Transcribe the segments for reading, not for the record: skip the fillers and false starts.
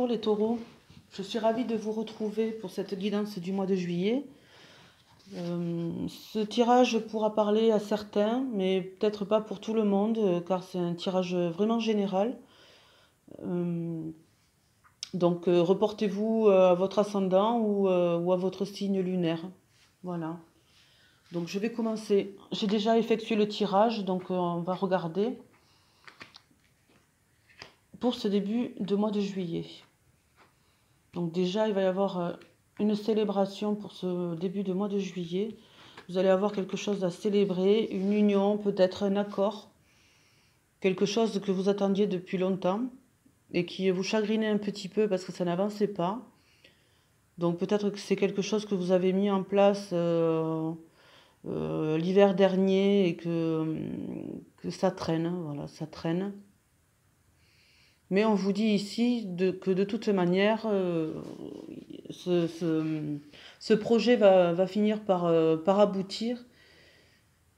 Bonjour les taureaux, je suis ravie de vous retrouver pour cette guidance du mois de juillet. Ce tirage pourra parler à certains, mais peut-être pas pour tout le monde, car c'est un tirage vraiment général. Donc reportez-vous à votre ascendant ou à votre signe lunaire. Voilà. Donc je vais commencer. J'ai déjà effectué le tirage, donc on va regarder pour ce début de mois de juillet. Donc déjà, il va y avoir une célébration pour ce début de mois de juillet. Vous allez avoir quelque chose à célébrer, une union, peut-être un accord, quelque chose que vous attendiez depuis longtemps et qui vous chagrinait un petit peu parce que ça n'avançait pas. Donc peut-être que c'est quelque chose que vous avez mis en place l'hiver dernier et que ça traîne, voilà, ça traîne. Mais on vous dit ici que de toute manière, ce projet va finir par aboutir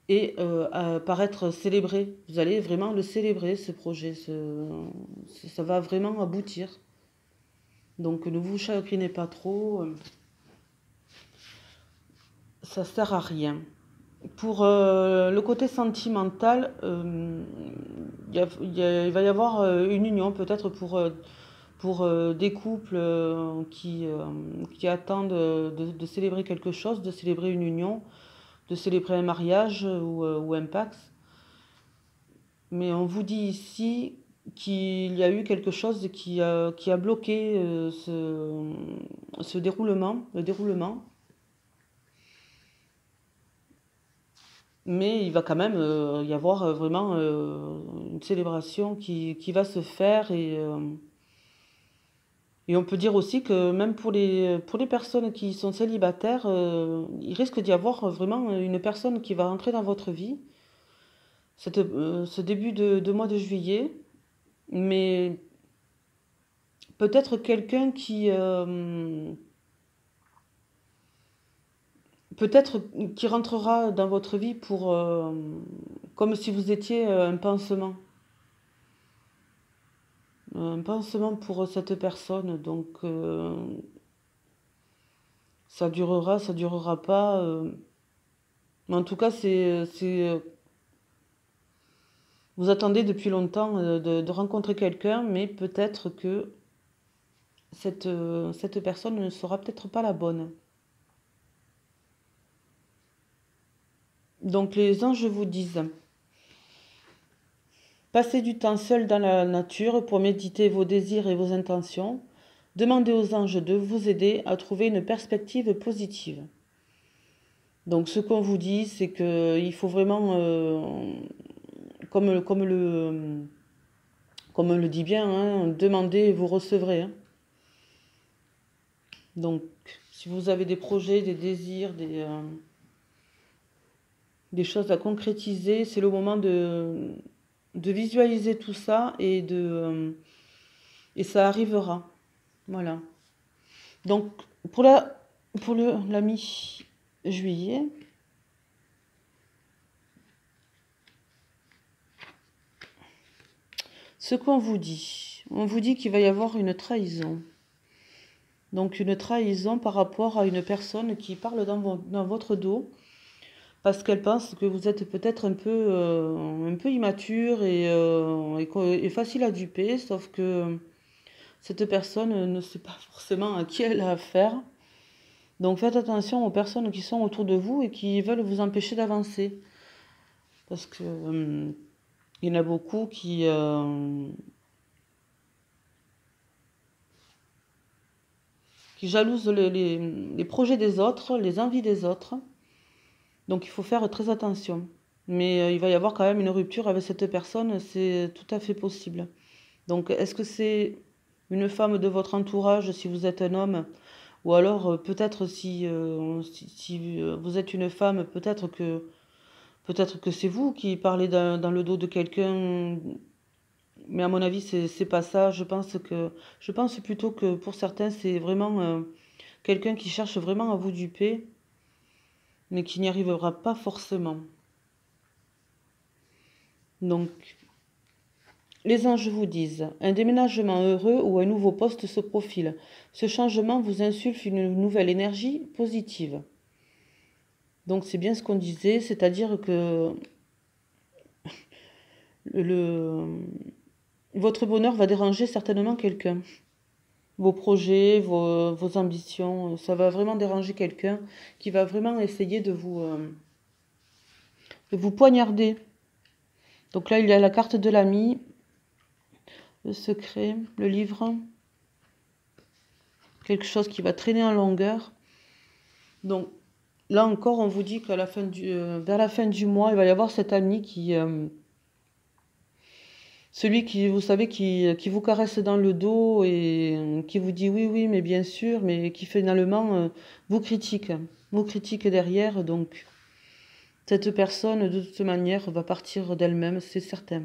et par être célébré. Vous allez vraiment le célébrer, ce projet. Ça va vraiment aboutir. Donc ne vous chagrinez pas trop. Ça sert à rien. Pour le côté sentimental, il va y avoir une union peut-être pour des couples qui attendent de célébrer quelque chose, de célébrer une union, de célébrer un mariage ou un Pax. Mais on vous dit ici qu'il y a eu quelque chose qui a bloqué ce déroulement, le déroulement. Mais il va quand même y avoir vraiment une célébration qui va se faire et on peut dire aussi que même pour les personnes qui sont célibataires, il risque d'y avoir vraiment une personne qui va entrer dans votre vie ce début de mois de juillet, mais peut-être quelqu'un peut-être qui rentrera dans votre vie pour comme si vous étiez un pansement. Un pansement pour cette personne, donc ça durera pas. Mais en tout cas, vous attendez depuis longtemps de rencontrer quelqu'un, mais peut-être que cette personne ne sera peut-être pas la bonne. Donc les anges vous disent, passez du temps seul dans la nature pour méditer vos désirs et vos intentions. Demandez aux anges de vous aider à trouver une perspective positive. Donc ce qu'on vous dit, c'est qu'il faut vraiment, comme on le dit bien, hein, demandez et vous recevrez. Hein. Donc si vous avez des projets, des désirs, des choses à concrétiser, c'est le moment de visualiser tout ça et ça arrivera. Voilà. Donc pour la mi-juillet, ce qu'on vous dit, on vous dit qu'il va y avoir une trahison. Donc une trahison par rapport à une personne qui parle dans votre dos parce qu'elle pense que vous êtes peut-être un peu immature et facile à duper, sauf que cette personne ne sait pas forcément à qui elle a affaire. Donc faites attention aux personnes qui sont autour de vous et qui veulent vous empêcher d'avancer. Parce que il y en a beaucoup qui jalousent les projets des autres, les envies des autres. Donc il faut faire très attention. Mais il va y avoir quand même une rupture avec cette personne, c'est tout à fait possible. Donc est-ce que c'est une femme de votre entourage si vous êtes un homme? Ou alors peut-être si vous êtes une femme, peut-être que c'est vous qui parlez dans le dos de quelqu'un. Mais à mon avis, c'est pas ça. Je pense plutôt que pour certains, c'est vraiment quelqu'un qui cherche vraiment à vous duper, mais qui n'y arrivera pas forcément. Donc, Les anges vous disent, un déménagement heureux ou un nouveau poste se profile. Ce changement vous insuffle une nouvelle énergie positive. Donc c'est bien ce qu'on disait, c'est-à-dire que votre bonheur va déranger certainement quelqu'un. Vos projets, vos ambitions, ça va vraiment déranger quelqu'un qui va vraiment essayer de vous poignarder. Donc là, il y a la carte de l'ami, le secret, le livre, quelque chose qui va traîner en longueur. Donc là encore, on vous dit qu'à la fin vers la fin du mois, il va y avoir cet ami celui qui, vous savez, qui vous caresse dans le dos et qui vous dit oui, oui, mais bien sûr, mais qui finalement vous critique. Vous critique derrière, donc cette personne, de toute manière, va partir d'elle-même, c'est certain.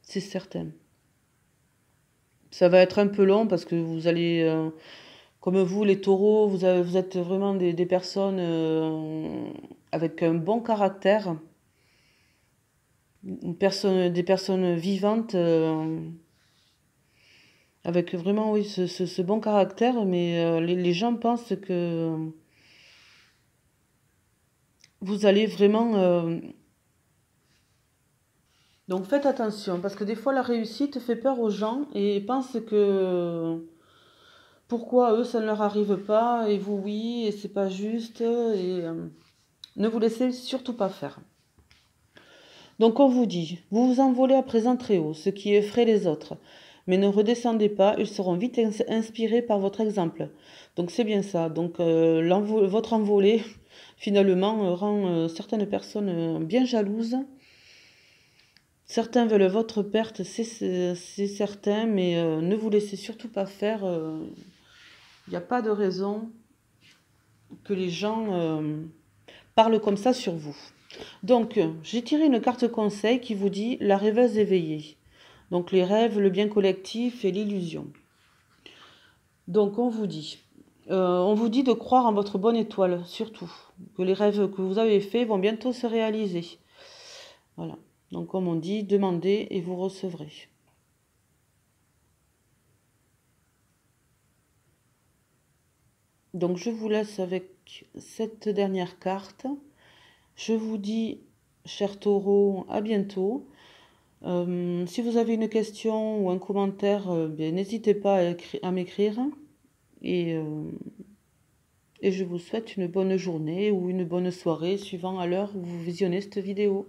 C'est certain. Ça va être un peu long parce que vous allez, comme vous, les taureaux, vous êtes vraiment des personnes avec un bon caractère, des personnes vivantes, avec vraiment, oui, ce bon caractère, mais les gens pensent que vous allez vraiment... Donc faites attention, parce que des fois la réussite fait peur aux gens et pensent que pourquoi eux ça ne leur arrive pas et vous oui, et c'est pas juste, et ne vous laissez surtout pas faire. Donc on vous dit, vous vous envolez à présent très haut, ce qui effraie les autres. Mais ne redescendez pas, ils seront vite inspirés par votre exemple. Donc c'est bien ça. Donc votre envolée, finalement, rend certaines personnes bien jalouses. Certains veulent votre perte, c'est certain, mais ne vous laissez surtout pas faire. Il n'y a pas de raison que les gens parlent comme ça sur vous. Donc, j'ai tiré une carte conseil qui vous dit la rêveuse éveillée. Donc, les rêves, le bien collectif et l'illusion. Donc, on vous dit de croire en votre bonne étoile, surtout. Que les rêves que vous avez faits vont bientôt se réaliser. Voilà. Donc, comme on dit, demandez et vous recevrez. Donc, je vous laisse avec cette dernière carte. Je vous dis, chers taureaux, à bientôt. Si vous avez une question ou un commentaire, n'hésitez pas à m'écrire. Et, et je vous souhaite une bonne journée ou une bonne soirée, suivant à l'heure où vous visionnez cette vidéo.